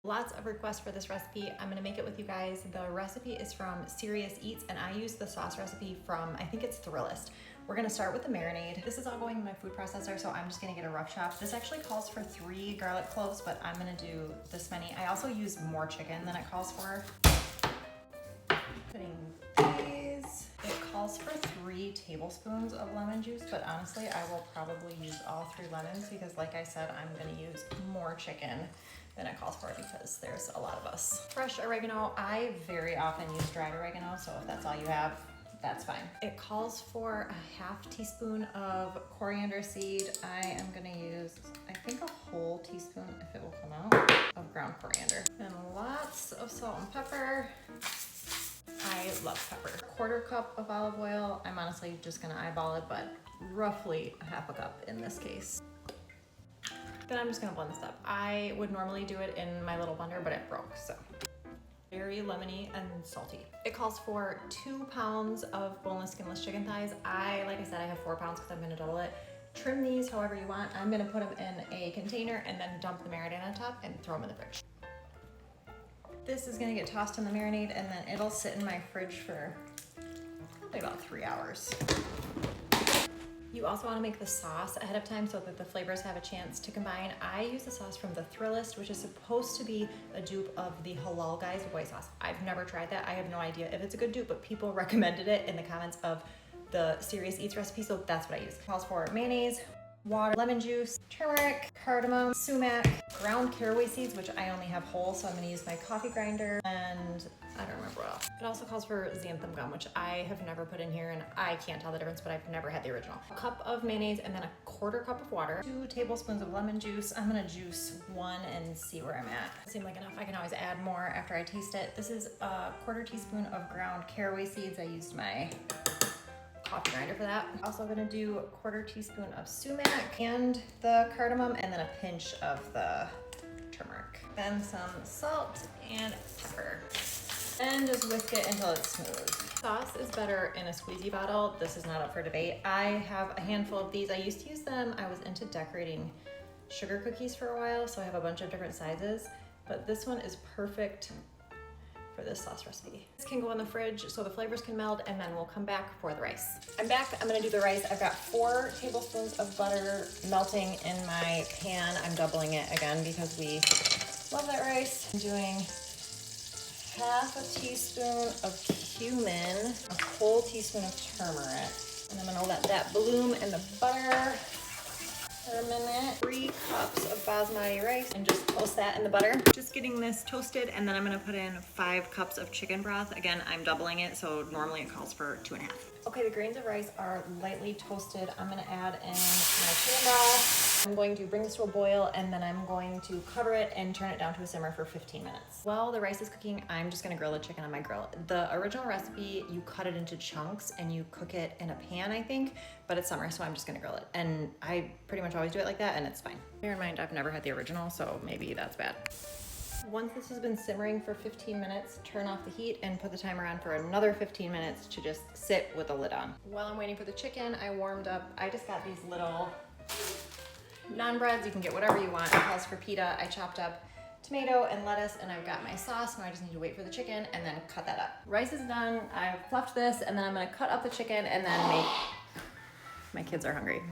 Lots of requests for this recipe. I'm gonna make it with you guys. The recipe is from Serious Eats and I use the sauce recipe from, I think it's Thrillist. We're gonna start with the marinade. This is all going in my food processor, so I'm just gonna get a rough chop. This actually calls for 3 garlic cloves, but I'm gonna do this many. I also use more chicken than it calls for. Putting these. It calls for 3 tablespoons of lemon juice, but honestly, I will probably use all 3 lemons because like I said, I'm gonna use more chicken than it calls for because there's a lot of us. Fresh oregano, I very often use dried oregano, so if that's all you have, that's fine. It calls for a ½ teaspoon of coriander seed. I am gonna use, I think a whole teaspoon, if it will come out, of ground coriander. And lots of salt and pepper. I love pepper. 1/4 cup of olive oil. I'm honestly just gonna eyeball it, but roughly a ½ cup in this case. Then I'm just gonna blend this up. I would normally do it in my little blender, but it broke, so. Very lemony and salty. It calls for 2 pounds of boneless, skinless chicken thighs. Like I said, I have 4 pounds because I'm gonna double it. Trim these however you want. I'm gonna put them in a container and then dump the marinade on top and throw them in the fridge. This is gonna get tossed in the marinade and then it'll sit in my fridge for probably about 3 hours. You also want to make the sauce ahead of time so that the flavors have a chance to combine. I use the sauce from the Thrillist, which is supposed to be a dupe of the Halal White Sauce. I've never tried that. I have no idea if it's a good dupe, but people recommended it in the comments of the Serious Eats recipe, so that's what I use. It calls for mayonnaise, water, lemon juice, turmeric, cardamom, sumac, ground caraway seeds, which I only have whole, so I'm gonna use my coffee grinder, and I don't remember what else. It also calls for xanthan gum, which I have never put in here, and I can't tell the difference, but I've never had the original. A cup of mayonnaise, and then a 1/4 cup of water, 2 tablespoons of lemon juice. I'm gonna juice 1 and see where I'm at. It seemed like enough. I can always add more after I taste it. This is a 1/4 teaspoon of ground caraway seeds. I used my coffee grinder for that. Also gonna do a 1/4 teaspoon of sumac and the cardamom, and then a pinch of the turmeric. Then some salt and pepper. And just whisk it until it's smooth. Sauce is better in a squeezy bottle. This is not up for debate. I have a handful of these. I used to use them. I was into decorating sugar cookies for a while, so I have a bunch of different sizes, but this one is perfect for this sauce recipe. This can go in the fridge so the flavors can meld, and then we'll come back for the rice. I'm back. I'm gonna do the rice. I've got 4 tablespoons of butter melting in my pan. I'm doubling it again because we love that rice. I'm doing ½ teaspoon of cumin, a whole teaspoon of turmeric, and I'm gonna let that bloom in the butter for a minute. 3 cups of basmati rice and just toast that in the butter. Just getting this toasted, and then I'm gonna put in 5 cups of chicken broth. Again, I'm doubling it, so normally it calls for 2½. Okay, the grains of rice are lightly toasted. I'm gonna add in my chicken broth. I'm going to bring this to a boil, and then I'm going to cover it and turn it down to a simmer for 15 minutes. While the rice is cooking, I'm just gonna grill the chicken on my grill. The original recipe, you cut it into chunks and you cook it in a pan, I think, but it's summer, so I'm just gonna grill it. And I pretty much always do it like that, and it's fine. Bear in mind, I've never had the original, so maybe that's bad. Once this has been simmering for 15 minutes, turn off the heat and put the timer on for another 15 minutes to just sit with the lid on. While I'm waiting for the chicken, I warmed up, I just got these little naan breads. You can get whatever you want. It calls for pita. I chopped up tomato and lettuce, and I've got my sauce. Now I just need to wait for the chicken and then cut that up. Rice is done. I've fluffed this, and then I'm gonna cut up the chicken and then make, my kids are hungry.